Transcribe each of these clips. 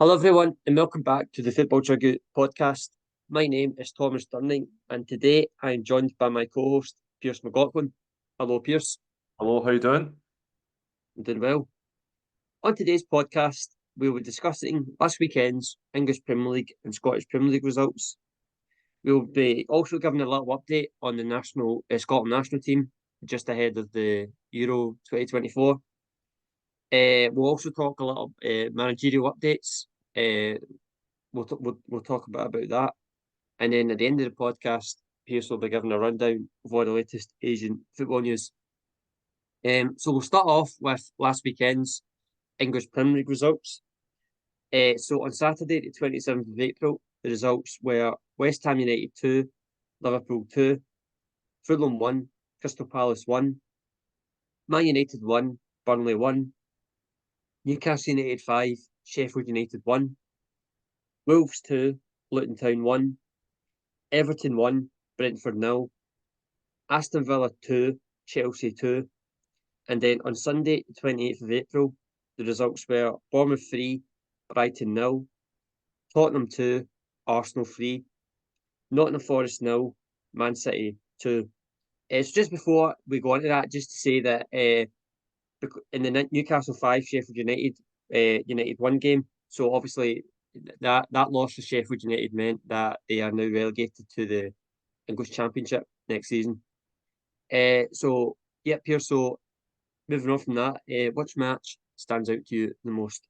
Hello, everyone, and welcome back to the Football Chuggu Podcast. My name is Thomas Durning, and today I am joined by my co-host, Pearse McLaughlin. Hello, Pearse. Hello, how you doing? I'm doing well. On today's podcast, we will be discussing last weekend's English Premier League and Scottish Premier League results. We'll be also giving a little update on the Scotland national team just ahead of the Euro 2024. We'll also talk a little managerial updates. We'll talk about that, and then at the end of the podcast, Pearse will be giving a rundown of all the latest Asian football news. So we'll start off with last weekend's English Premier League results. So on Saturday, the 27th of April, the results were West Ham United 2, Liverpool 2, Fulham 1, Crystal Palace 1, Man United 1, Burnley 1, Newcastle United 5, Sheffield United 1, Wolves 2, Luton Town 1, Everton 1, Brentford 0, Aston Villa 2, Chelsea 2, and then on Sunday, the 28th of April, the results were Bournemouth 3, Brighton 0, Tottenham 2, Arsenal 3, Nottingham Forest 0, Man City 2. So just before we go on to that, just to say that in the Newcastle 5, Sheffield United, United 1 game, so obviously that loss for Sheffield United meant that they are now relegated to the English Championship next season. So Pierce, so moving on from that, which match stands out to you the most?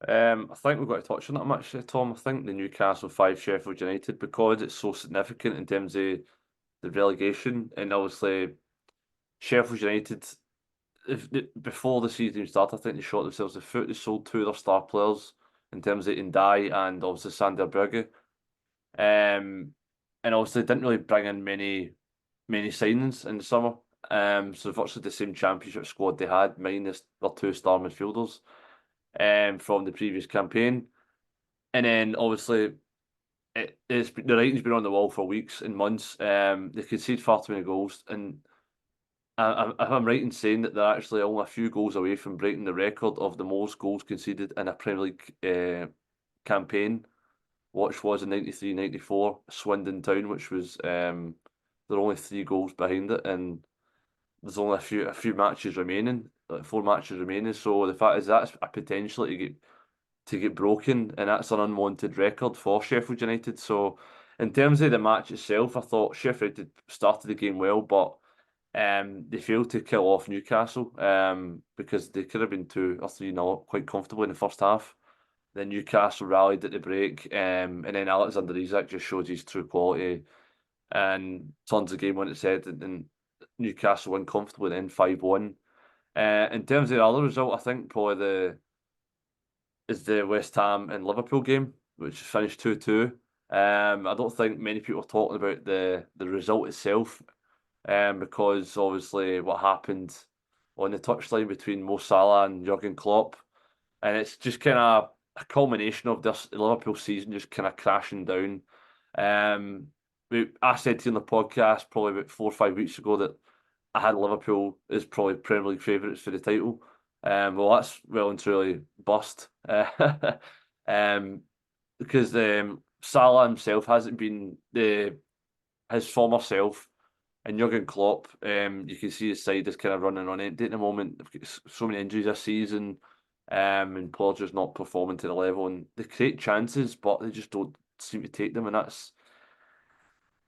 I think we've got to touch on that match, Tom. I think the Newcastle 5 Sheffield United, because it's so significant in terms of the relegation, and obviously Sheffield United, before the season started, I think they shot themselves in the foot. They sold two of their star players in terms of Ndai and obviously Sander Brugge. And obviously didn't really bring in many signings in the summer. So virtually the same championship squad they had, minus their two star midfielders from the previous campaign. And then obviously the writing's been on the wall for weeks and months. They conceded far too many goals, and if I'm right in saying that they're actually only a few goals away from breaking the record of the most goals conceded in a Premier League campaign, which was in 93-94, Swindon Town, which was they're only 3 goals behind it, and there's only a few matches remaining, like 4 matches remaining. So the fact is that's a potential to get broken, and that's an unwanted record for Sheffield United. So in terms of the match itself, I thought Sheffield United started the game well, but they failed to kill off Newcastle because they could have been 2 or 3-0 quite comfortably in the first half. Then Newcastle rallied at the break, and then Alexander Isak just showed his true quality and turns the game on its head, and Newcastle win comfortably then 5-1. In terms of the other result, I think probably the West Ham and Liverpool game, which finished 2-2. I don't think many people are talking about the result itself, because obviously what happened on the touchline between Mo Salah and Jurgen Klopp, and it's just kind of a culmination of this Liverpool season just kind of crashing down. I said to you on the podcast probably about 4 or 5 weeks ago that I had Liverpool as probably Premier League favourites for the title. Well, that's well and truly bust. Because Salah himself hasn't been his former self, and Jurgen Klopp, you can see his side is kind of running on empty at the moment. They've got so many injuries this season, and players just not performing to the level, and they create chances, but they just don't seem to take them, and that's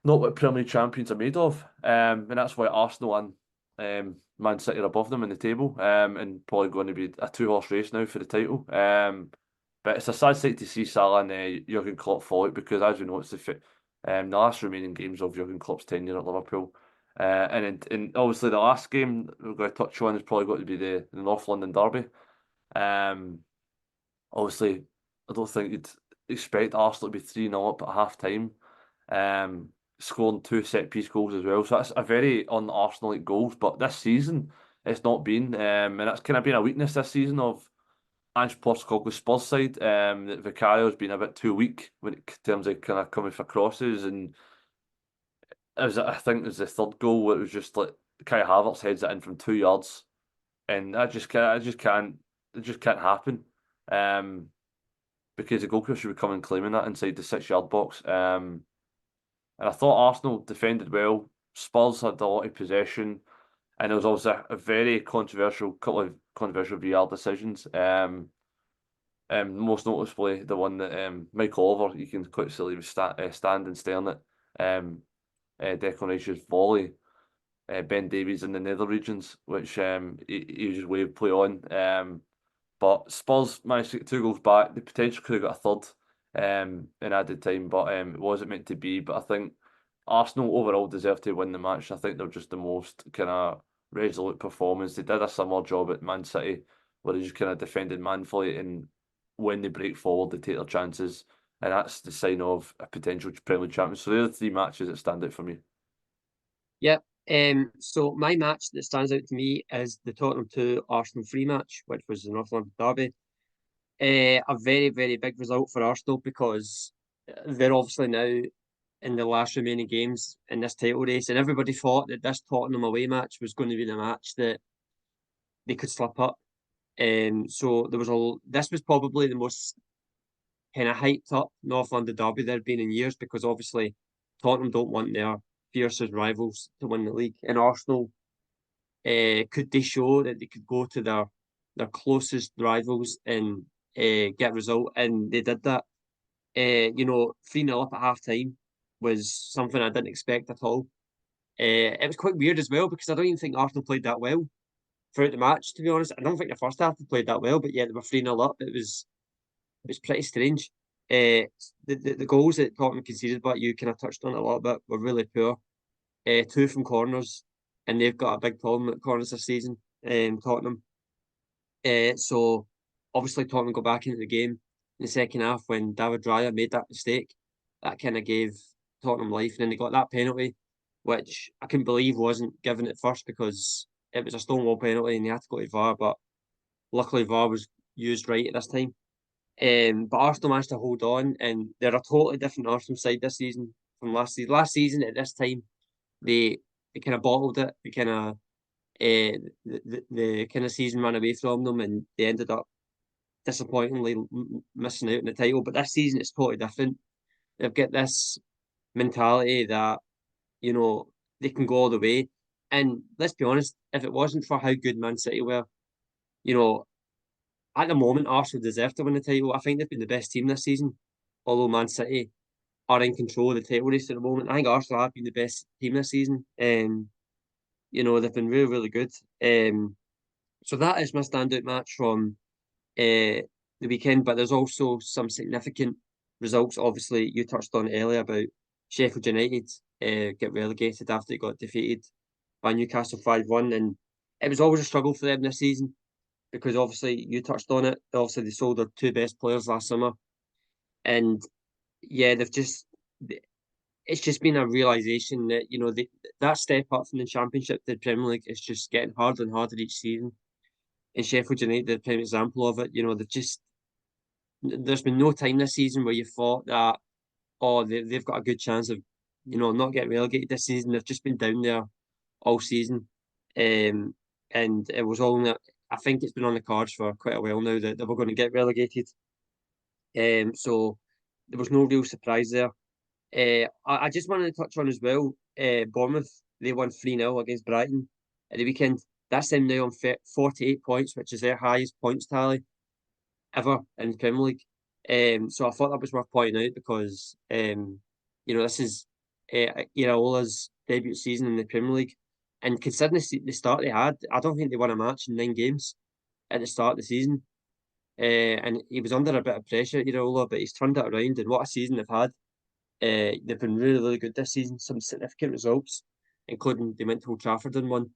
not what Premier League champions are made of. And that's why Arsenal and Man City are above them in the table, and probably going to be a 2-horse race now for the title. But it's a sad sight to see Salah and Jurgen Klopp fall out, because as we know, it's the last remaining games of Jurgen Klopp's tenure at Liverpool. And obviously the last game we're going to touch on is probably going to be the North London derby. Obviously, I don't think you'd expect Arsenal to be 3-0 up at half time. Scoring 2 set-piece goals as well. So that's a very un-Arsenal-like goals. But this season, it's not been. And that's kind of been a weakness this season of Ange Postecoglou's Spurs side. That Vicario's been a bit too weak when it terms of kind of coming for crosses. And I think it was the third goal where it was just like Kai Havertz heads it in from 2 yards. And it just can't happen. because the goalkeeper should be coming claiming that inside the 6-yard box. And I thought Arsenal defended well. Spurs had a lot of possession, and there was also a very couple of controversial VAR decisions. Most noticeably the one that Michael Oliver, you can quite silly was standing staring at Declan Rice's volley. Ben Davies in the nether regions, which he was just waved play on. But Spurs managed to get 2 goals back. The potential could have got a third in added time, but it wasn't meant to be. But I think Arsenal overall deserved to win the match. I think they're just the most kind of resolute performance. They did a similar job at Man City, where they just kind of defended manfully, and when they break forward, they take their chances. And that's the sign of a potential Premier League champion. So they're the 3 matches that stand out for me. Yep. So my match that stands out to me is the Tottenham 2 Arsenal 3 match, which was the North London derby. A very, very big result for Arsenal because they're obviously now in the last remaining games in this title race, and everybody thought that this Tottenham away match was going to be the match that they could slip up. So this was probably the most kind of hyped up North London derby there had been in years, because obviously Tottenham don't want their fiercest rivals to win the league, and Arsenal could they show that they could go to their closest rivals and get a result, and they did that. 3-0 up at half time was something I didn't expect at all. It was quite weird as well, because I don't even think Arsenal played that well throughout the match, to be honest. I don't think the first half they played that well, but yet they were 3-0 up. It was pretty strange. The goals that Tottenham conceded, but you kind of touched on it a little bit, were really poor. 2 from corners, and they've got a big problem at corners this season, Tottenham. So obviously Tottenham got back into the game in the second half when David Raya made that mistake. That kind of gave Tottenham life, and then they got that penalty, which I couldn't believe wasn't given at first, because it was a stonewall penalty and they had to go to VAR, but luckily VAR was used right at this time. But Arsenal managed to hold on, and they're a totally different Arsenal side this season from last season. Last season at this time, they kind of bottled it. They kind of the kind of season ran away from them, and they ended up disappointingly missing out on the title. But this season, it's totally different. They've got this mentality that they can go all the way. And let's be honest, if it wasn't for how good Man City were, at the moment Arsenal deserve to win the title. I think they've been the best team this season, although Man City are in control of the title race at the moment. I think Arsenal have been the best team this season. They've been really, really good. So that is my standout match from the weekend. But there's also some significant results. Obviously, you touched on it earlier about Sheffield United get relegated after they got defeated by Newcastle 5-1, and it was always a struggle for them this season, because obviously you touched on it. Obviously, they sold their 2 best players last summer, and yeah, it's just been a realization that that step up from the Championship to the Premier League is just getting harder and harder each season. And Sheffield United, the prime example of it. There's been no time this season where you thought that they've got a good chance of not getting relegated this season. They've just been down there all season, and it was all. I think it's been on the cards for quite a while now that they were going to get relegated. So there was no real surprise there. I just wanted to touch on as well, Bournemouth, they won 3-0 against Brighton at the weekend. That's them now on 48 points, which is their highest points tally ever in the Premier League. So I thought that was worth pointing out, because this is Iraola's debut season in the Premier League, and considering the start they had, I don't think they won a match in 9 games at the start of the season. And he was under a bit of pressure, Iraola, but he's turned it around, and what a season they've had. They've been really, really good this season. Some significant results, including they went to Old Trafford and won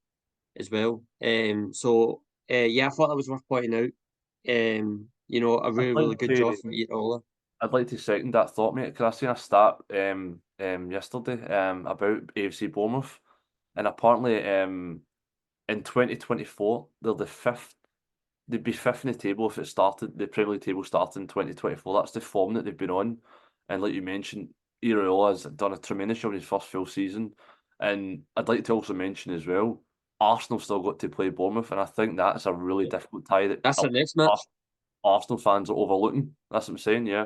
as well. I thought that was worth pointing out. A really, really good job from Iraola. I'd like to second that thought, mate, because I seen a stat yesterday about AFC Bournemouth, and apparently in 2024 they're the 5th. They'd be 5th in the table if the Premier League table started in 2024. That's the form that they've been on, and like you mentioned, Iraola has done a tremendous job in his first full season. And I'd like to also mention as well, Arsenal still got to play Bournemouth, and I think that's a really difficult tie. That's their next match. Arsenal fans are overlooking. That's what I'm saying. Yeah.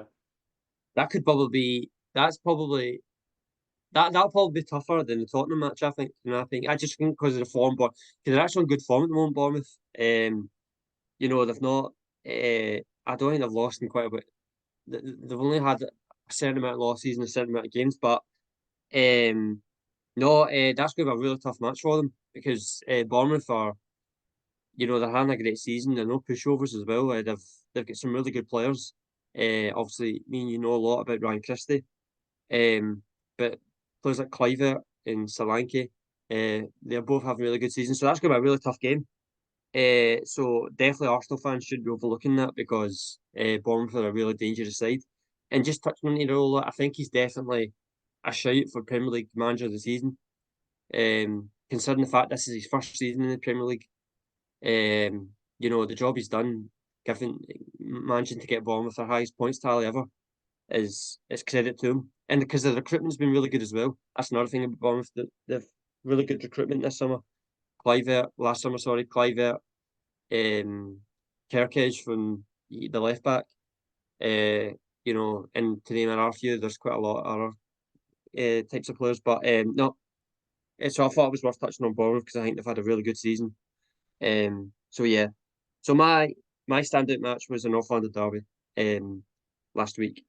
That could probably be. That's probably that'll probably be tougher than the Tottenham match. I think. I just think because of the form, but because they're actually on good form at the moment, Bournemouth. They've not. I don't think they've lost in quite a bit. They've only had a certain amount of losses in a certain amount of games, but no, that's going to be a really tough match for them because Bournemouth are, they're having a great season. They're no pushovers as well. They've got some really good players. Obviously, me and you know a lot about Ryan Christie. But players like Kluivert and Solanke, they both have really good seasons. So that's going to be a really tough game. So definitely Arsenal fans should be overlooking that because Bournemouth are a really dangerous side. And just touching on Iraola, I think he's definitely a shout for Premier League Manager of the season. Considering the fact this is his first season in the Premier League, the job he's done, given managing to get Bournemouth their highest points tally ever, is credit to him. And because the recruitment's been really good as well. That's another thing about Bournemouth. They've really good recruitment this summer. Kluivert, Kerkez from the left back. And to name another few, there's quite a lot of other types of players. But no, so I thought it was worth touching on Bournemouth because I think they've had a really good season. So yeah, so my standout match was a North London derby last week.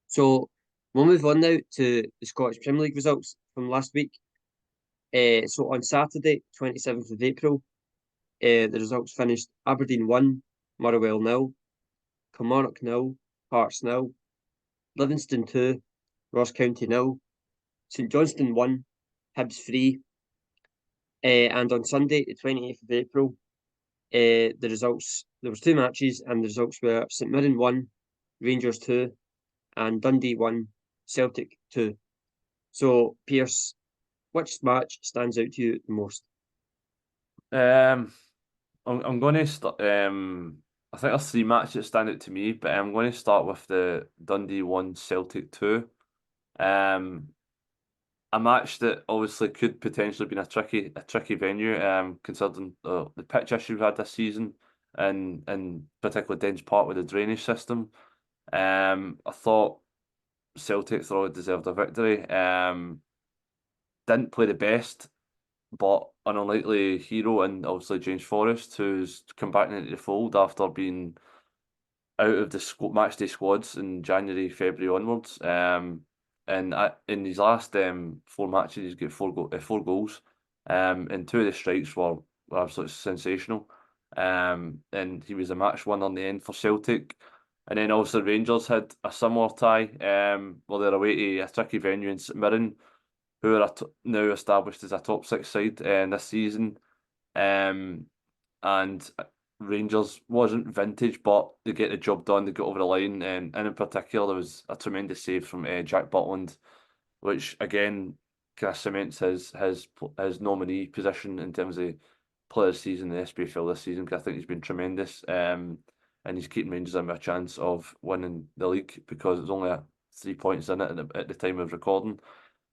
So we'll move on now to the Scottish Premier League results from last week. So on Saturday, 27th of April, the results finished Aberdeen 1, Motherwell 0, Kilmarnock 0, Hearts 0, Livingston 2, Ross County 0, St Johnstone 1, Hibs 3. And on Sunday, the 28th of April, the results, there was two matches and the results were St Mirren 1, Rangers 2, and Dundee 1, Celtic 2. So, Pearse, which match stands out to you the most? I'm going to start. I think there's three matches that stand out to me, but I'm going to start with the Dundee 1, Celtic 2. A match that obviously could potentially be a tricky venue, considering the pitch issue we've had this season, and particularly Dens Park with the drainage system. I thought Celtic thoroughly deserved a victory. Didn't play the best, but an unlikely hero, and obviously James Forrest, who's come back into the fold after being out of the matchday squads in January, February onwards. And in his last four matches, he's got four goals. And two of the strikes were absolutely sensational. And he was a match winner in the end for Celtic. And then also Rangers had a similar tie. Well, they're away to a tricky venue in St Mirren, who are now established as a top six side this season. And Rangers wasn't vintage, but they get the job done. They got over the line, and in particular, there was a tremendous save from Jack Butland, which again kind of cements his nominee position in terms of player of the season in the SPL this season. Cause I think he's been tremendous, and he's keeping Rangers in with a chance of winning the league because it's only 3 points in it at the time of recording.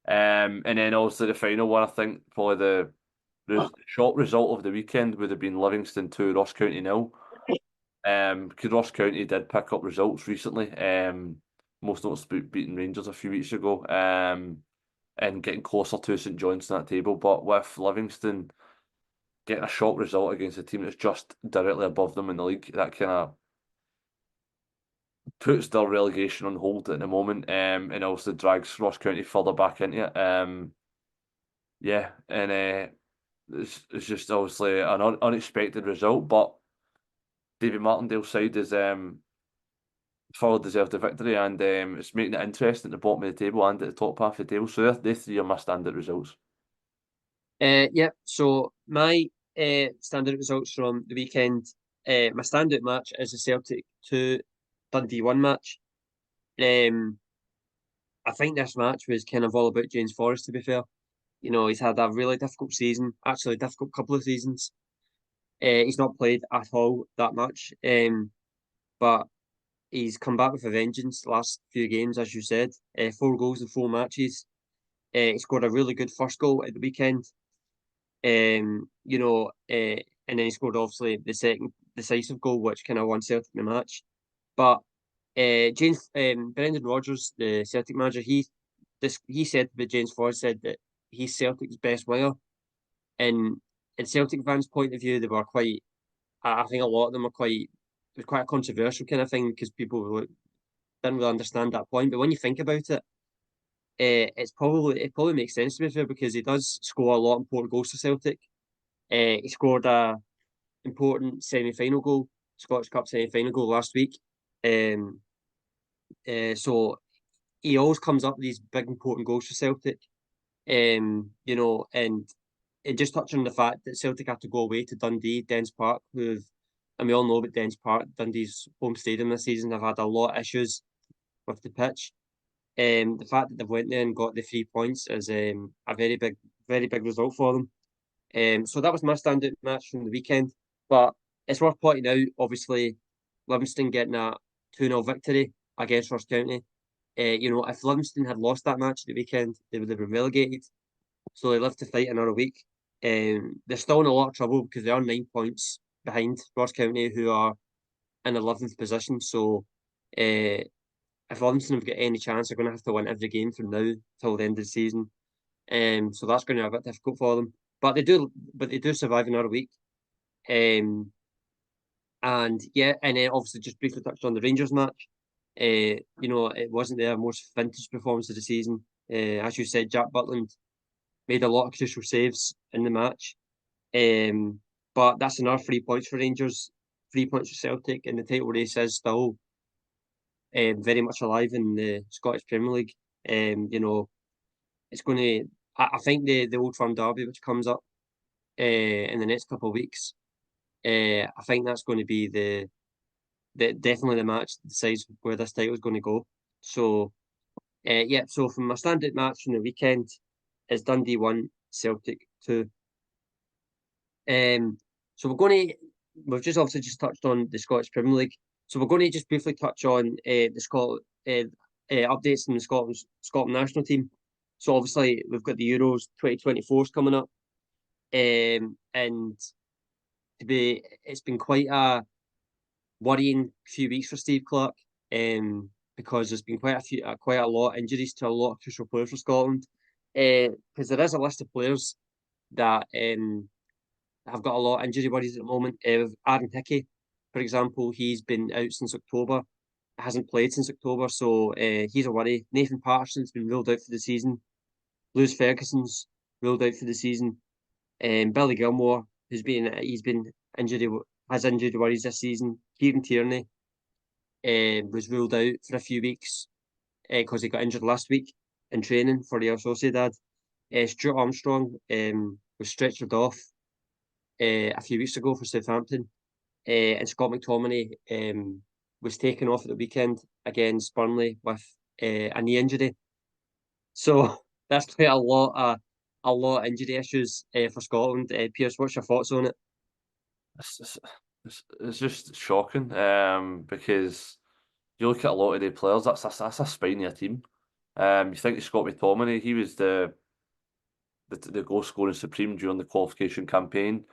And then also the final one, I think probably the short result of the weekend would have been Livingston 2, Ross County 0. Because Ross County did pick up results recently, most notably beating Rangers a few weeks ago, and getting closer to St Johnstone at that table. But with Livingston getting a short result against a team that's just directly above them in the league, that kind of puts their relegation on hold at the moment, and also drags Ross County further back into it. Yeah, and it's just obviously an unexpected result, but David Martindale's side is fully deserved the victory, and it's making it interesting at the bottom of the table and at the top half of the table. So they three are my standard results. Yeah, so my standout results from the weekend, my standout match is the Celtic 2 Dundee 1 match. I think this match was kind of all about James Forrest, to be fair. He's had a really difficult season, actually a difficult couple of seasons. He's not played at all that much, but he's come back with a vengeance the last few games, as you said. 4 goals in 4 matches. He scored a really good first goal at the weekend. And then he scored obviously the decisive goal, which kind of won Celtic the match. But Brendan Rodgers, the Celtic manager, he said that James Ford said that he's Celtic's best winger, and in Celtic fans' point of view, they were quite. I think a lot of them were quite. It was quite a controversial kind of thing because people didn't really understand that point. But when you think about it, it probably makes sense to be fair because he does score a lot of important goals for Celtic. He scored a important semi-final goal, Scottish Cup semi-final goal last week. So he always comes up with these big important goals for Celtic. And just touching on the fact that Celtic had to go away to Dundee, Dens Park, and we all know about Dens Park, Dundee's home stadium this season, have had a lot of issues with the pitch. The fact that they went there and got the 3 points is a very big result for them. So that was my standout match from the weekend. But it's worth pointing out, obviously, Livingston getting a 2-0 victory against Ross County. If Livingston had lost that match at the weekend, they would have been relegated. So they live to fight another week. They're still in a lot of trouble because they are 9 points behind Ross County, who are in 11th position. So if Livingston have got any chance, they're going to have to win every game from now till the end of the season. So that's going to be a bit difficult for them. But they do survive another week. And then obviously just briefly touched on the Rangers match. It wasn't their most vintage performance of the season. As you said, Jack Butland made a lot of crucial saves in the match. But that's another 3 points for Rangers, 3 points for Celtic, and the title race is still very much alive in the Scottish Premier League. It's going to. I think the Old Firm derby, which comes up in the next couple of weeks, I think that's going to be the definitely the match that decides where this title is going to go. So, So from my standout match from the weekend is Dundee 1, Celtic 2. So we've just obviously just touched on the Scottish Premier League. So we're going to just briefly touch on the updates in the Scotland national team. So obviously we've got the Euros 2024 coming up, and it's been quite a worrying few weeks for Steve Clarke, because there's been quite a lot of injuries to a lot of crucial players for Scotland. Because there is a list of players that have got a lot of injury worries at the moment. Aaron Hickey, for example, he's been out since October, hasn't played since October, so he's a worry. Nathan Patterson's been ruled out for the season. Lewis Ferguson's ruled out for the season. Billy Gilmore, has injury worries this season. Kieran Tierney was ruled out for a few weeks because he got injured last week in training for Real Sociedad. Stuart Armstrong was stretchered off a few weeks ago for Southampton. And Scott McTominay was taken off at the weekend against Burnley with a knee injury. So that's quite a lot of injury issues for Scotland. Pearse, what's your thoughts on it? It's just shocking because you look at a lot of the players, that's a spine of a team. You think of Scott McTominay, he was the goal scoring supreme during the qualification campaign.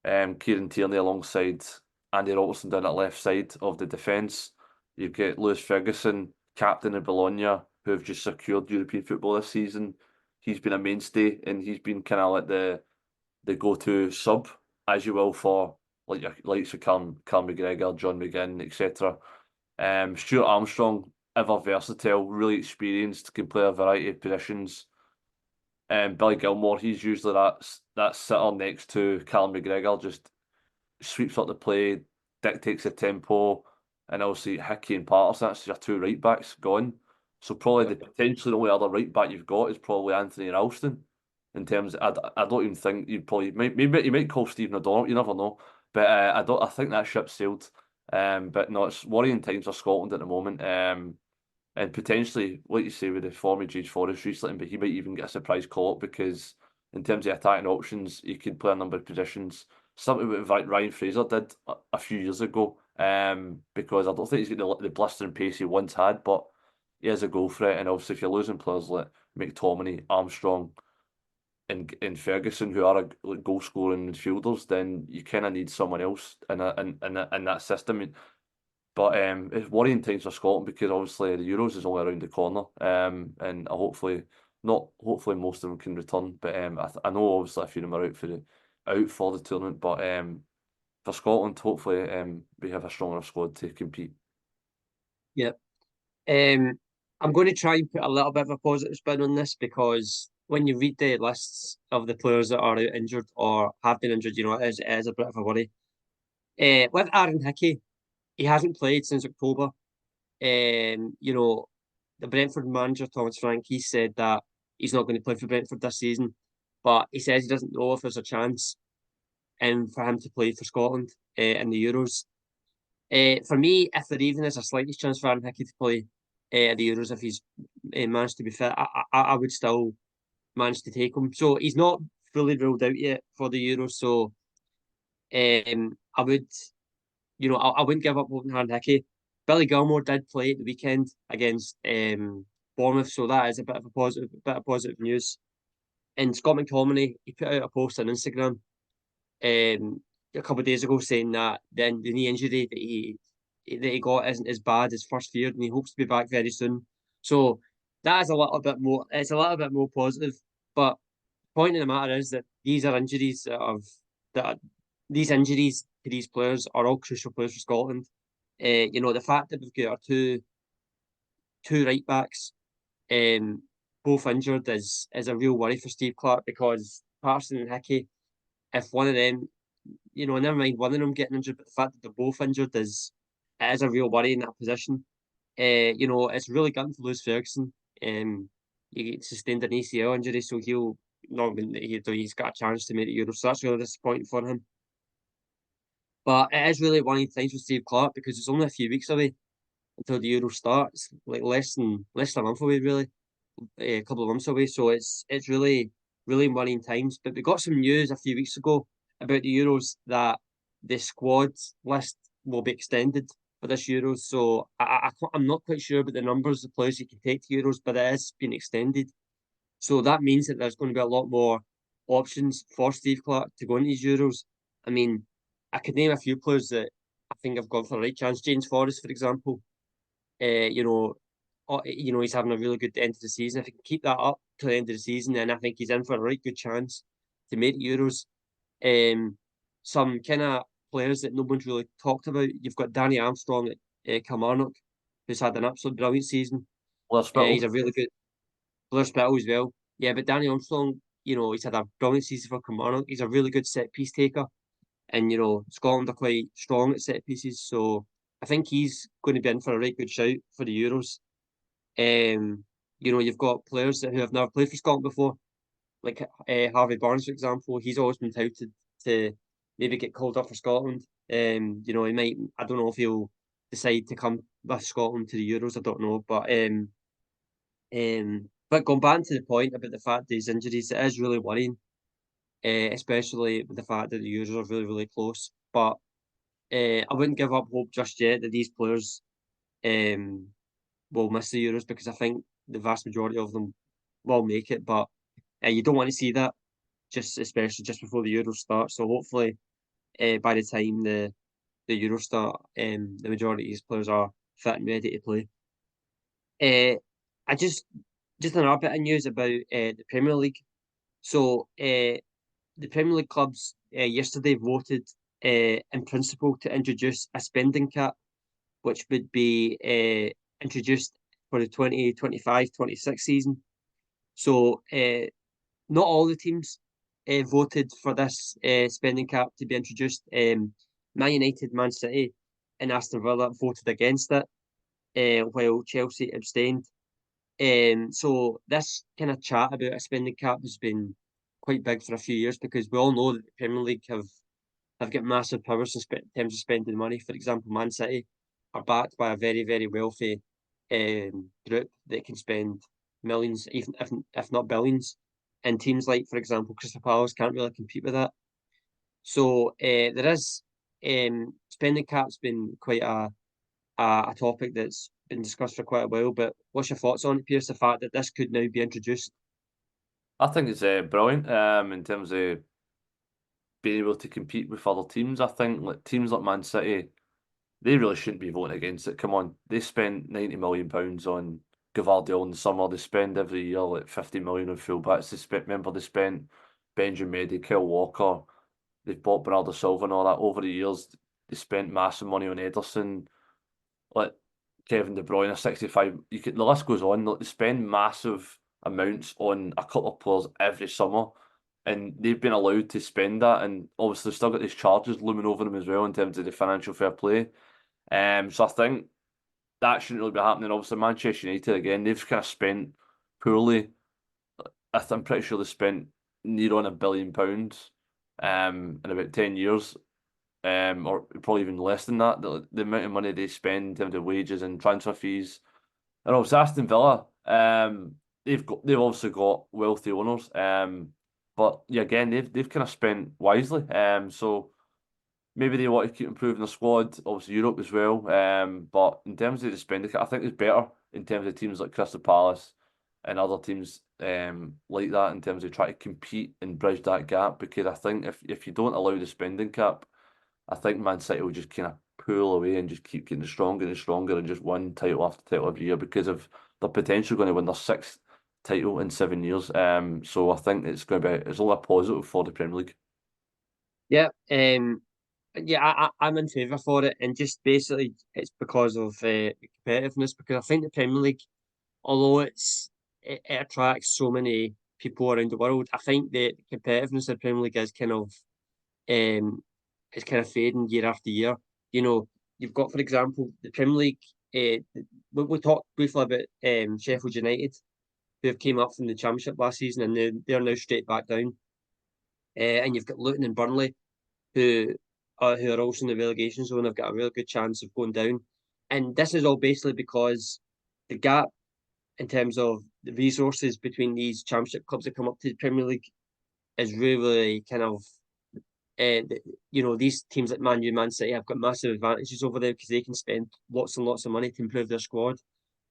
Kieran Tierney alongside Andy Robertson down at left side of the defence. You've got Lewis Ferguson, captain of Bologna, who have just secured European football this season. He's been a mainstay and he's been kind of like the go-to sub, as you will, for like your likes of Carl McGregor, John McGinn, etc. Stuart Armstrong, ever versatile, really experienced, can play a variety of positions. Billy Gilmore, he's usually that sitter next to Callum McGregor, just sweeps up the play, dictates the tempo, and obviously Hickey and Patterson, that's your two right backs gone. So probably the potentially only other right back you've got is probably Anthony Ralston. In terms of, I don't even think you'd probably maybe you might call Stephen O'Donnell, you never know. But I think that ship sailed. But no, it's worrying times for Scotland at the moment. And potentially, like you say, with the form of James Forrest recently, but he might even get a surprise call up because in terms of attacking options, he could play a number of positions. Something that Ryan Fraser did a few years ago. Because I don't think he's got the blistering pace he once had, but he has a goal threat. And obviously, if you're losing players like McTominay, Armstrong, in Ferguson, who are goal scoring midfielders, then you kind of need someone else in that system. But it's worrying times for Scotland because obviously the Euros is only around the corner, and hopefully most of them can return. But I know obviously a few of them are out for the tournament. But for Scotland, hopefully we have a strong enough squad to compete. Yeah. I'm going to try and put a little bit of a positive spin on this because when you read the lists of the players that are out injured or have been injured, it is a bit of a worry. With Aaron Hickey, he hasn't played since October. The Brentford manager, Thomas Frank, he said that he's not going to play for Brentford this season, but he says he doesn't know if there's a chance for him to play for Scotland in the Euros. For me, if there even is a slightest chance for Aaron Hickey to play at the Euros, if he's managed to be fit, I would still manage to take him. So he's not fully ruled out yet for the Euros. So I would, I wouldn't give up hope on Aaron Hickey. Billy Gilmore did play at the weekend against Bournemouth, so that is a bit of positive news. And Scott McTominay, he put out a post on Instagram a couple of days ago saying that then the knee injury that he got isn't as bad as first feared, and he hopes to be back very soon. So that is a little bit more. It's a little bit more positive. But the point of the matter is that these are injuries these injuries to these players are all crucial players for Scotland. The fact that we've got our two right backs, both injured is a real worry for Steve Clarke because Patterson and Hickey, if one of them, never mind one of them getting injured, but the fact that they're both injured it is a real worry in that position. It's really gutting to lose Ferguson. He sustained an ACL injury, so he's got a chance to make the Euro. So that's really disappointing for him. But it is really worrying times for Steve Clarke because it's only a few weeks away until the Euro starts, like less than a month away, really, a couple of months away. So it's really worrying times. But we got some news a few weeks ago about the Euros that the squad list will be extended for this Euros. So I'm not quite sure about the numbers of players you can take to Euros, but it has been extended. So that means that there's going to be a lot more options for Steve Clarke to go into these Euros. I mean, I could name a few players that I think have gone for the right chance. James Forrest, for example. Uh, you know, he's having a really good end of the season. If he can keep that up to the end of the season, then I think he's in for a right good chance to make the Euros. Some kind of players that no one's really talked about. You've got Danny Armstrong at Kilmarnock, who's had an absolute brilliant season. He's a really good Blair Spittle as well. Yeah, but Danny Armstrong, he's had a brilliant season for Kilmarnock. He's a really good set piece taker. And, Scotland are quite strong at set pieces. So I think he's going to be in for a right good shout for the Euros. You've got players who have never played for Scotland before, like Harvey Barnes, for example. He's always been touted to maybe get called up for Scotland. He might, I don't know if he'll decide to come with Scotland to the Euros, I don't know. But going back to the point about the fact that these injuries, it is really worrying, especially with the fact that the Euros are really, really close. But I wouldn't give up hope just yet that these players um, will miss the Euros because I think the vast majority of them will make it. But you don't want to see that, especially just before the Euros start. So hopefully, by the time the Euros start, the majority of these players are fit and ready to play. I just another bit of news about the Premier League. So the Premier League clubs yesterday voted in principle to introduce a spending cap, which would be introduced for the 2025-26 season. So not all the teams voted for this spending cap to be introduced. Man United, Man City, and Aston Villa voted against it, while Chelsea abstained. So this kind of chat about a spending cap has been quite big for a few years because we all know that the Premier League have got massive powers in terms of spending money. For example, Man City are backed by a very, very wealthy group that can spend millions, even if not billions. And teams like, for example, Crystal Palace can't really compete with that. So there is spending cap's been quite a topic that's been discussed for quite a while. But what's your thoughts on it, Pearse? The fact that this could now be introduced? I think it's brilliant in terms of being able to compete with other teams. I think like teams like Man City, they really shouldn't be voting against it. Come on, they spent £90 million on Gvardiol in the summer. They spend every year like 50 million on fullbacks. Remember they spent Benjamin Mendy, Kyle Walker. They've bought Bernardo Silva and all that over the years. They spent massive money on Ederson, like Kevin De Bruyne, 65. The list goes on. Like, they spend massive amounts on a couple of players every summer, and they've been allowed to spend that. And obviously, they've still got these charges looming over them as well in terms of the financial fair play. So I think that shouldn't really be happening. Obviously, Manchester United again, they've kind of spent poorly. I'm pretty sure they spent near on £1 billion in about 10 years, or probably even less than that. The amount of money they spend in terms of wages and transfer fees. And obviously Aston Villa, they've also got wealthy owners. But yeah, again, they've kind of spent wisely. So maybe they want to keep improving the squad, obviously Europe as well. But in terms of the spending, I think it's better in terms of teams like Crystal Palace and other teams like that in terms of trying to compete and bridge that gap. Because I think if you don't allow the spending cap, I think Man City will just kind of pull away and just keep getting stronger and stronger and just win title after title every year because of the potential going to win their sixth title in 7 years. So I think it's only a positive for the Premier League. Yeah, yeah, I'm in favour for it, and just basically it's because of competitiveness. Because I think the Premier League, although it attracts so many people around the world, I think the competitiveness of the Premier League um is kind of fading year after year. You know, you've got, for example, the Premier League. We talked briefly about Sheffield United, who have came up from the Championship last season, and they're now straight back down. And you've got Luton and Burnley, who are also in the relegation zone. Have got a really good chance of going down. And this is all basically because the gap in terms of the resources between these Championship clubs that come up to the Premier League is really kind of these teams like Man U, Man City have got massive advantages over them because they can spend lots and lots of money to improve their squad.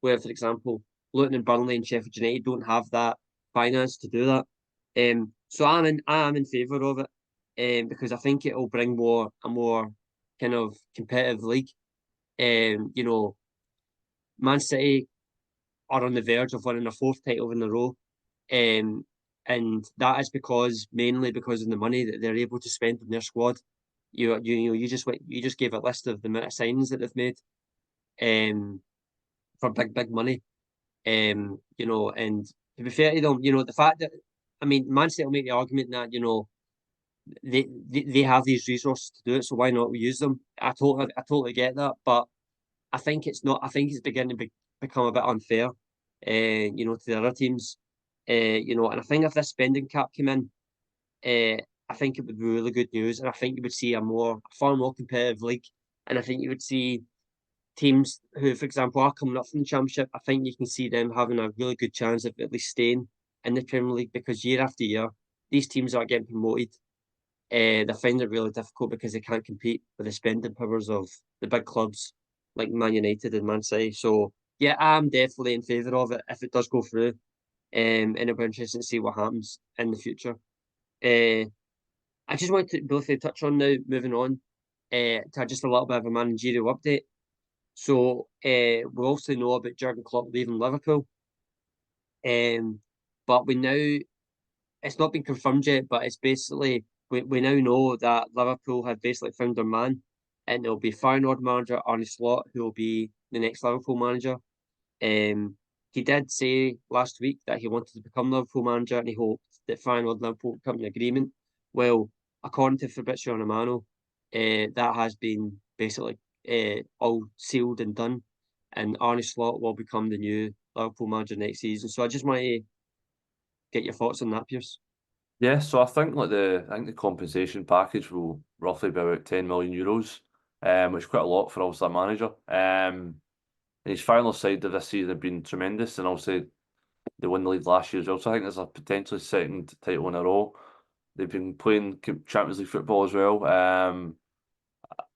Where, for example, Luton and Burnley and Sheffield United don't have that finance to do that. So I am in favour of it, because I think it will bring a more kind of competitive league. You know, Man City are on the verge of winning a fourth title in a row. And that is mainly because of the money that they're able to spend on their squad. You just gave a list of the amount of signings that they've made, for big money. And to be fair to them, the fact that, I mean, Man City will make the argument that they have these resources to do it, so why not we use them? I totally get that, but I think it's not. I think it's beginning to become a bit unfair, to the other teams. And I think if this spending cap came in, I think it would be really good news, and I think you would see far more competitive league, and I think you would see teams who, for example, are coming up from the Championship. I think you can see them having a really good chance of at least staying in the Premier League because year after year, these teams are getting promoted. They find it really difficult because they can't compete with the spending powers of the big clubs like Man United and Man City. So yeah, I'm definitely in favour of it if it does go through. And it'll be interesting to see what happens in the future. Uh, I just want to briefly touch on now, moving on to just a little bit of a managerial update. So we also know about Jurgen Klopp leaving Liverpool, but it's not been confirmed yet, but it's basically we now know that Liverpool have basically found their man, and it'll be Feyenoord manager Arne Slot who will be the next Liverpool manager. He did say last week that he wanted to become Liverpool manager, and he hoped that Feyenoord and Liverpool would come to an agreement. Well, according to Fabrizio Romano, that has been basically all sealed and done, and Arne Slot will become the new Liverpool manager next season. So I just want to get your thoughts on that, Pearse. Yeah, so I think the compensation package will roughly be about €10 million, which is quite a lot for obviously a manager. And his final side of this season have been tremendous, and obviously they won the league last year as well. So I think there's a potentially second title in a row. They've been playing Champions League football as well.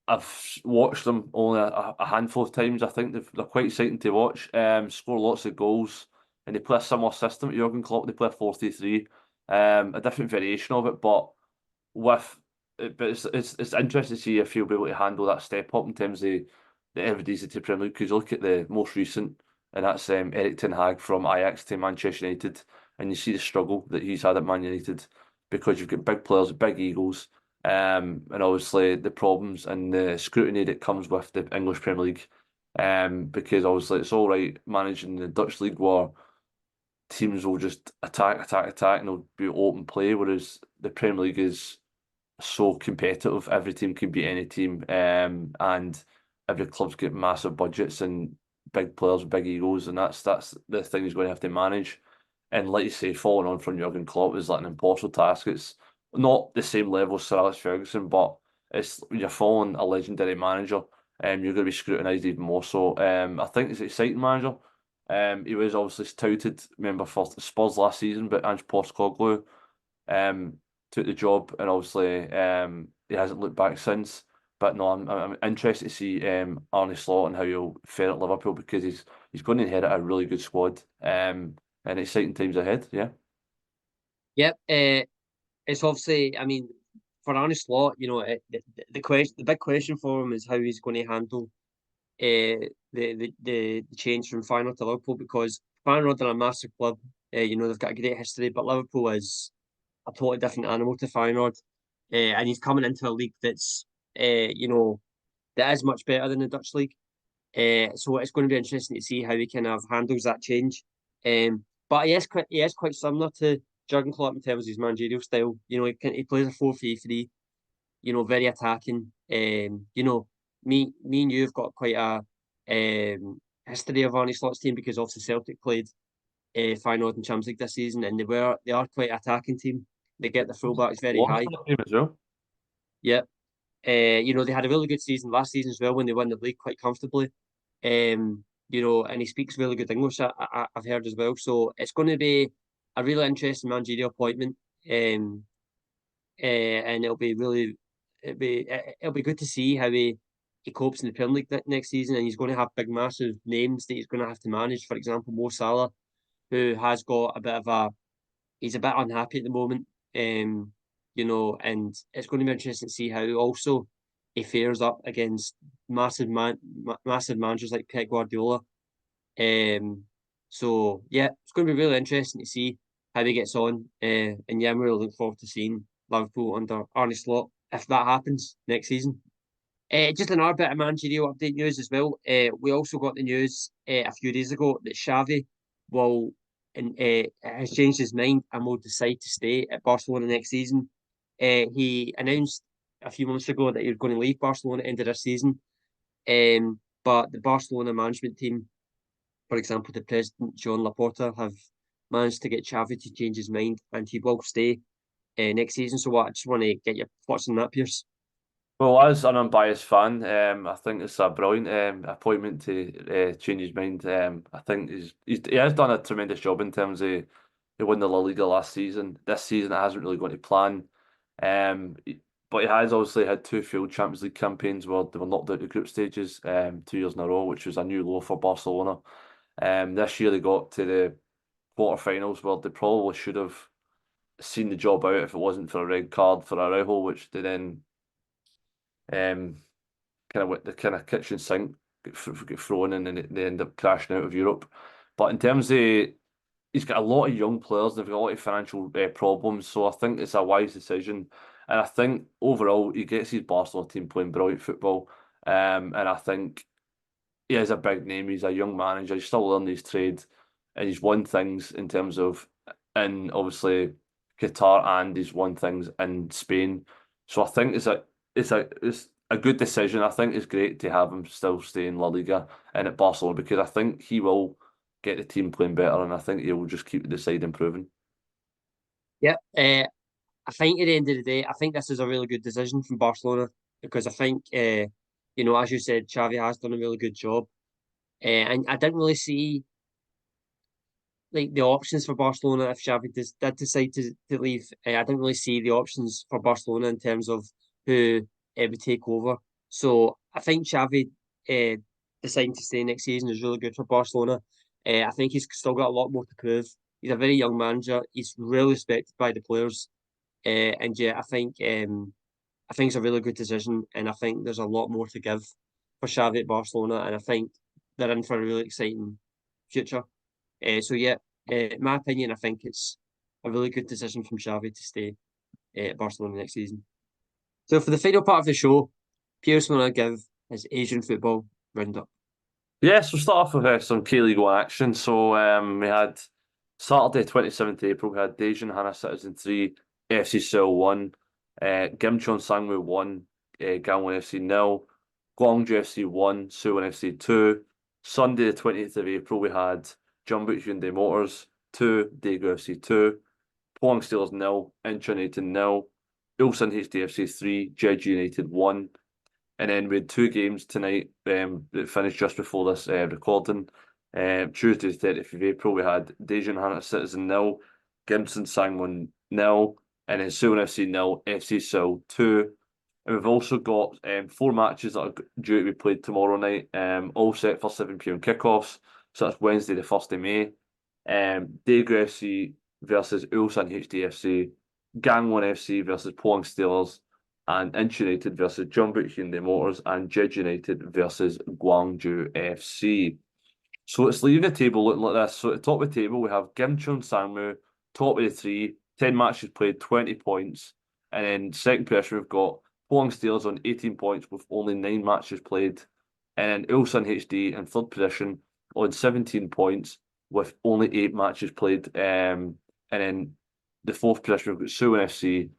I've watched them only a handful of times. I think they're quite exciting to watch. Score lots of goals. and they play a similar system to Jurgen Klopp. They play 4-3, a different variation of it, but it's interesting to see if he'll be able to handle that step up in terms of the evidence to Premier League. Because you look at the most recent, and that's Erik ten Hag from Ajax to Manchester United, and you see the struggle that he's had at Man United because you've got big players, big egos, and obviously the problems and the scrutiny that comes with the English Premier League. Because obviously it's all right managing the Dutch league where teams will just attack, and there'll be open play, whereas the Premier League is so competitive. Every team can beat any team, and every club's got massive budgets and big players, big egos, and that's the thing he's going to have to manage. And like you say, following on from Jurgen Klopp is like an impossible task. It's not the same level as Sir Alex Ferguson, but it's when you're following a legendary manager, you're going to be scrutinised even more so. I think it's an exciting manager. He was obviously touted, remember, for Spurs last season, but Ange Postecoglou took the job, and obviously he hasn't looked back since. But no, I'm interested to see Arne Slot and how he'll fare at Liverpool, because he's going to inherit a really good squad, and exciting times ahead. Yeah. Yep. It's obviously, I mean, for Arne Slot, you know, the big question for him is how he's going to handle the change from Feyenoord to Liverpool, because Feyenoord are a massive club. You know, they've got a great history, but Liverpool is a totally different animal to Feyenoord. And he's coming into a league that's, you know, that is much better than the Dutch league. So it's going to be interesting to see how he kind of handles that change. But he is quite similar to Jurgen Klopp in terms of his managerial style. You know, he plays a 4-3-3. You know, very attacking. You know, me and you have got quite a history of Arne Slot's team, because obviously Celtic played Feyenoord in Champions League this season, and they are quite an attacking team. They get the fullbacks very Lost high. that team as well. Yeah. You know, they had a really good season last season as well when they won the league quite comfortably. You know, and he speaks really good English, I've heard as well. So it's going to be a really interesting managerial appointment. And it'll be good to see how he copes in the Premier League next season. And he's going to have big, massive names that he's going to have to manage. For example, Mo Salah, who has got he's a bit unhappy at the moment. You know, and it's going to be interesting to see how also he fares up against massive managers like Pep Guardiola. So yeah, it's going to be really interesting to see how he gets on. And yeah, I'm really looking forward to seeing Liverpool under Arne Slot if that happens next season. Just another bit of managerial update news as well. We also got the news a few days ago that Xavi will has changed his mind and will decide to stay at Barcelona next season. He announced a few months ago that he was going to leave Barcelona at the end of this season. But the Barcelona management team, for example, the president, Joan Laporta, have managed to get Xavi to change his mind, and he will stay next season. So I just want to get your thoughts on that, Pearse. Well, as an unbiased fan, I think it's a brilliant appointment to change his mind. I think he has done a tremendous job in terms of he won the La Liga last season. This season, it hasn't really gone to plan. But he has obviously had two failed Champions League campaigns where they were knocked out the group stages 2 years in a row, which was a new low for Barcelona. This year they got to the quarterfinals where they probably should have seen the job out if it wasn't for a red card for Araujo, which they then kind of went the kind of kitchen sink, get thrown in, and they end up crashing out of Europe. But in terms of, he's got a lot of young players, and they've got a lot of financial problems, so I think it's a wise decision. And I think overall he gets his Barcelona team playing brilliant football. And I think he is a big name. He's a young manager. He's still learning his trade, and he's won things in terms of, in obviously Qatar, and he's won things in Spain. So I think it's a good decision. I think it's great to have him still stay in La Liga and at Barcelona, because I think he will get the team playing better, and I think he will just keep the side improving. Yeah, I think at the end of the day, I think this is a really good decision from Barcelona, because I think, you know, as you said, Xavi has done a really good job. And I didn't really see like the options for Barcelona if Xavi did decide to leave. I didn't really see the options for Barcelona in terms of who would take over. So I think Xavi deciding to stay next season is really good for Barcelona. I think he's still got a lot more to prove. He's a very young manager. He's really respected by the players, and yeah, I think it's a really good decision, and I think there's a lot more to give for Xavi at Barcelona, and I think they're in for a really exciting future. So yeah, in my opinion, I think it's a really good decision from Xavi to stay at Barcelona next season. So for the final part of the show, Pearse will now give his Asian football roundup. Yes, we'll start off with some K-League 1 action. So we had Saturday, 27th April, we had Daejeon Hana Citizen 3, FC Seoul 1, Gimcheon Sangwoo 1, Gangwon FC 0, Gwangju FC 1, Suwon FC 2. Sunday, the 20th of April, we had Jeonbuk Hyundai Motors 2, Daegu FC 2, Pohang Steelers 0, Incheon United 0, Ulsan HDFC 3, Jeju United 1. And then we had two games tonight that finished just before this recording. Tuesday, the 30th of April, we had Daejeon Hana Citizen 0, Gimson Sangwon 0, and then Suwon FC 0, FC Seoul 2. And we've also got 4 matches that are due to be played tomorrow night, all set for 7 p.m. kickoffs. So that's Wednesday, the 1st of May. Daegu FC versus Ulsan HDFC, Gangwon FC versus Pohang Steelers, and Incheon United versus Jeonbuk Hyundai Motors, and Jeju United versus Gwangju FC. So let's leave the table looking like this. So at the top of the table, we have Gimcheon Sangwoo, top of the 3, 10 matches played, 20 points. And then second position, we've got Pohang Steelers on 18 points with only 9 matches played. And then Ulsan HD in third position on 17 points with only 8 matches played. And then the fourth position, we've got Suwon FC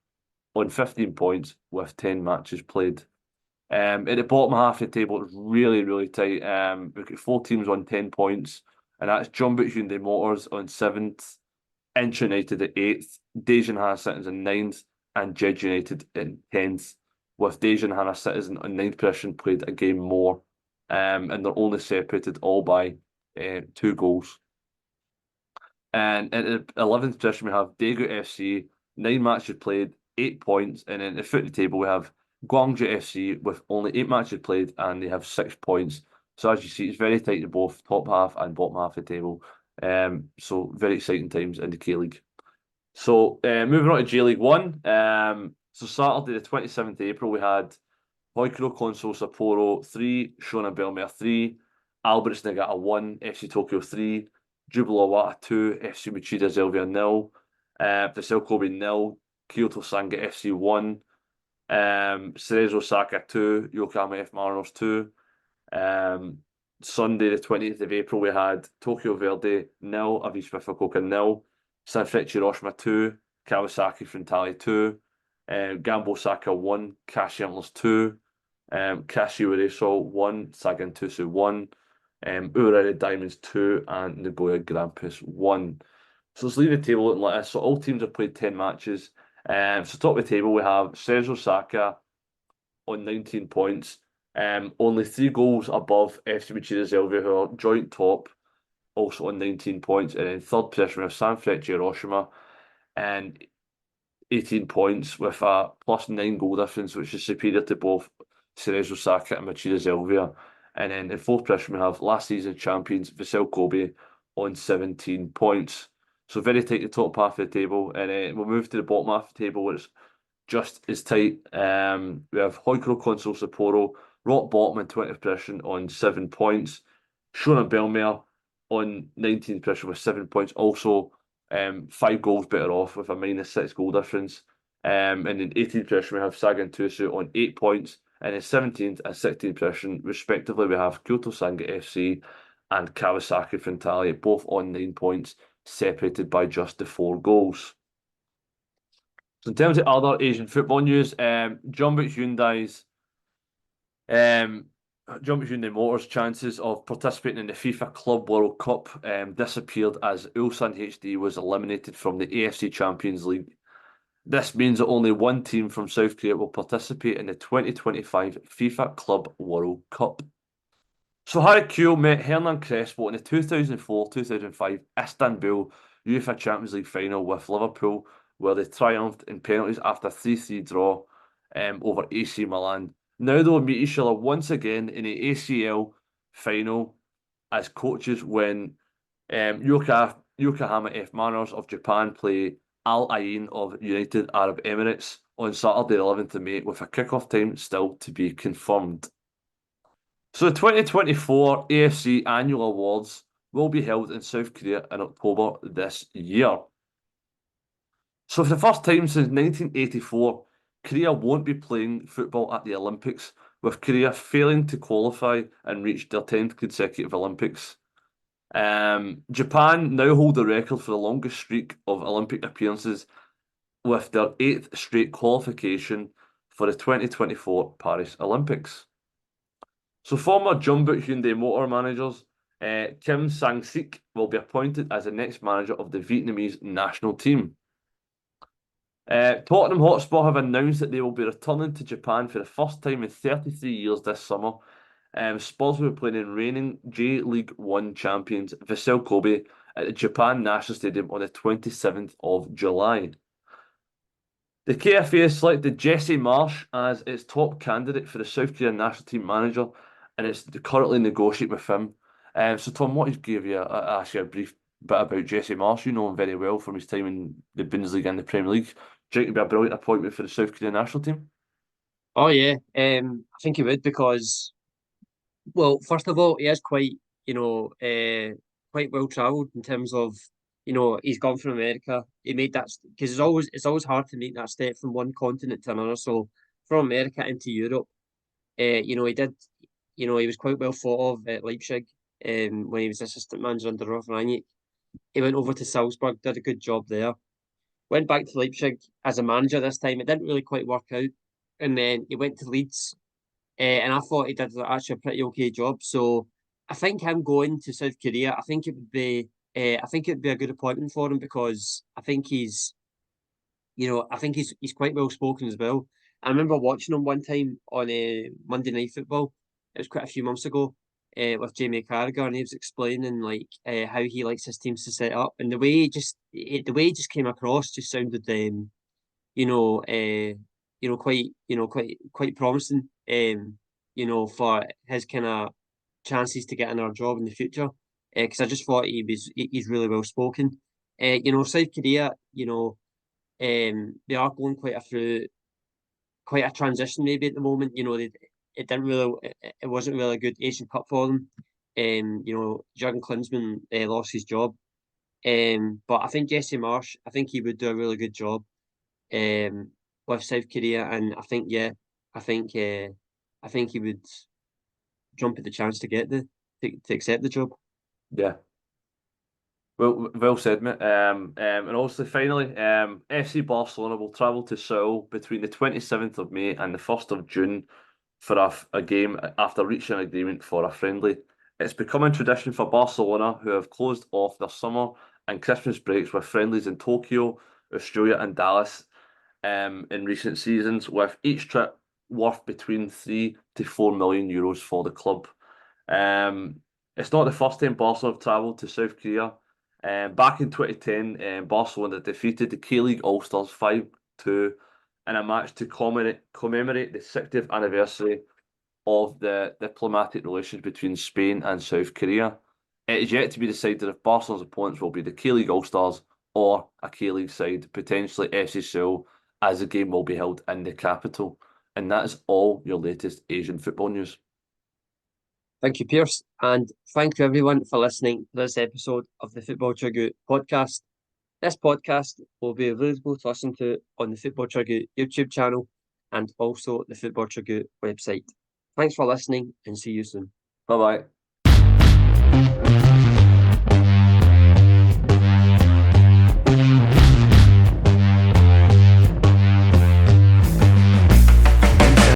on 15 points with 10 matches played. At the bottom half of the table, it's really, really tight. We've got 4 teams on 10 points, and that's Jeonbuk Hyundai Motors on 7th, Incheon United at 8th, Daejeon Hana Citizens in 9th, and Jeju United in 10th, with Daejeon Hana Citizen on 9th position played a game more, and they're only separated all by 2 goals. And at the 11th position, we have Daegu FC, 9 matches played, 8 points, and then at the foot of the table, we have Gwangju FC with only 8 matches played, and they have 6 points. So as you see, it's very tight to both top half and bottom half of the table. So very exciting times in the K-League. So moving on to J-League 1. So Saturday, the 27th of April, we had Hoikuro Consol Sapporo 3, Shonan Bellmare 3, Alberts Niigata 1, FC Tokyo 3, Jubilo Iwata 2, FC Machida Zelvia 0, Vissel Kobe 0, Kyoto Sanga FC 1, Cerezo Osaka 2, Yokohama F Marinos 2. Sunday, the 20th of April, we had Tokyo Verde 0, Avispa Fukuoka 0, Sanfrecce Hiroshima 2, Kawasaki Frontale 2, Gambo Osaka 1, Kashi Antlers 2, Kashiwa Reysol 1, Sagan Tusu 1, Urari Diamonds 2, and Nagoya Grampus 1. So let's leave the table looking like this. So all teams have played 10 matches. So top of the table, we have Cerezo Osaka on 19 points. Only 3 goals above FC Machida Zelvia, who are joint top, also on 19 points. And in third position, we have Sanfrecce Hiroshima and 18 points with a +9 goal difference, which is superior to both Cerezo Osaka and Machida Zelvia. And then in fourth position, we have last season champions Vissel Kobe on 17 points. So very tight the top half of the table. And we'll move to the bottom half of the table, which is just as tight. We have Hoikuro Consol Sapporo, rock bottom in 20th position on 7 points. Shonan Bellmare on 19th position with 7 points. Also 5 goals better off with a -6 goal difference. And in 18th position, we have Sagan Tusu on 8 points. And in 17th and 16th position, respectively, we have Kyoto Sanga FC and Kawasaki Frontale, both on 9 points, separated by just the 4 goals. So in terms of other Asian football news, Jeonbuk Hyundai Motors' chances of participating in the FIFA Club World Cup disappeared as Ulsan HD was eliminated from the AFC Champions League. This means that only one team from South Korea will participate in the 2025 FIFA Club World Cup. So Harry Kewell met Hernan Crespo in the 2004-2005 Istanbul UEFA Champions League final with Liverpool, where they triumphed in penalties after a 3-3 draw over AC Milan. Now they'll meet each other once again in the ACL final as coaches when Yokohama F Mariners of Japan play Al Ain of United Arab Emirates on Saturday, 11th of May, with a kickoff time still to be confirmed. So the 2024 AFC Annual Awards will be held in South Korea in October this year. So for the first time since 1984, Korea won't be playing football at the Olympics, with Korea failing to qualify and reach their 10th consecutive Olympics. Japan now hold the record for the longest streak of Olympic appearances, with their 8th straight qualification for the 2024 Paris Olympics. So former Jeonbuk Hyundai Motor managers Kim Sang-Sik will be appointed as the next manager of the Vietnamese national team. Tottenham Hotspur have announced that they will be returning to Japan for the first time in 33 years this summer. Spurs will be playing in reigning J-League 1 champions Vissel Kobe at the Japan National Stadium on the 27th of July. The KFA has selected Jesse Marsch as its top candidate for the South Korean national team manager, and it's currently negotiating with him. So Tom, what is give you? I ask you a brief bit about Jesse Marsch. You know him very well from his time in the Bundesliga and the Premier League. Do you think it'd be a brilliant appointment for the South Korean national team? Oh yeah, I think he would because, well, first of all, he is quite, quite well travelled in terms of, he's gone from America. He made that because it's always hard to make that step from one continent to another. So from America into Europe, he did, he was quite well thought of at Leipzig. When he was assistant manager under Rolf Rangnick, he went over to Salzburg, did a good job there. Went back to Leipzig as a manager this time. It didn't really quite work out, and then he went to Leeds, and I thought he did actually a pretty okay job. So I think him going to South Korea, I think it'd be a good appointment for him because I think he's quite well spoken as well. I remember watching him one time on Monday Night Football. It was quite a few months ago, with Jamie Carragher, and he was explaining how he likes his teams to set up, and the way he just came across just sounded quite promising, for his kind of chances to get another job in the future. Because I just thought he's really well spoken. South Korea, they are going quite a transition maybe at the moment. It wasn't really a good Asian Cup for them. Jurgen Klinsmann lost his job. But I think Jesse Marsch, I think he would do a really good job with South Korea, and I think I think he would jump at the chance to to accept the job. Yeah. Well said, mate. And also finally, FC Barcelona will travel to Seoul between the 27th of May and the 1st of June for a game after reaching an agreement for a friendly. It's becoming tradition for Barcelona, who have closed off their summer and Christmas breaks with friendlies in Tokyo, Australia and Dallas in recent seasons, with each trip worth between 3 to 4 million euros for the club. It's not the first time Barcelona have travelled to South Korea. Back in 2010, Barcelona defeated the K-League All-Stars 5-2 in a match to commemorate the 60th anniversary of the diplomatic relations between Spain and South Korea. It is yet to be decided if Barcelona's opponents will be the K-League All-Stars or a K-League side, potentially FC Seoul, as the game will be held in the capital. And that is all your latest Asian football news. Thank you, Pearse, and thank you everyone for listening to this episode of the Football Chuggu Podcast. This podcast will be available to listen to on the Football Chuggu YouTube channel and also the Football Chuggu website. Thanks for listening and see you soon. Bye-bye.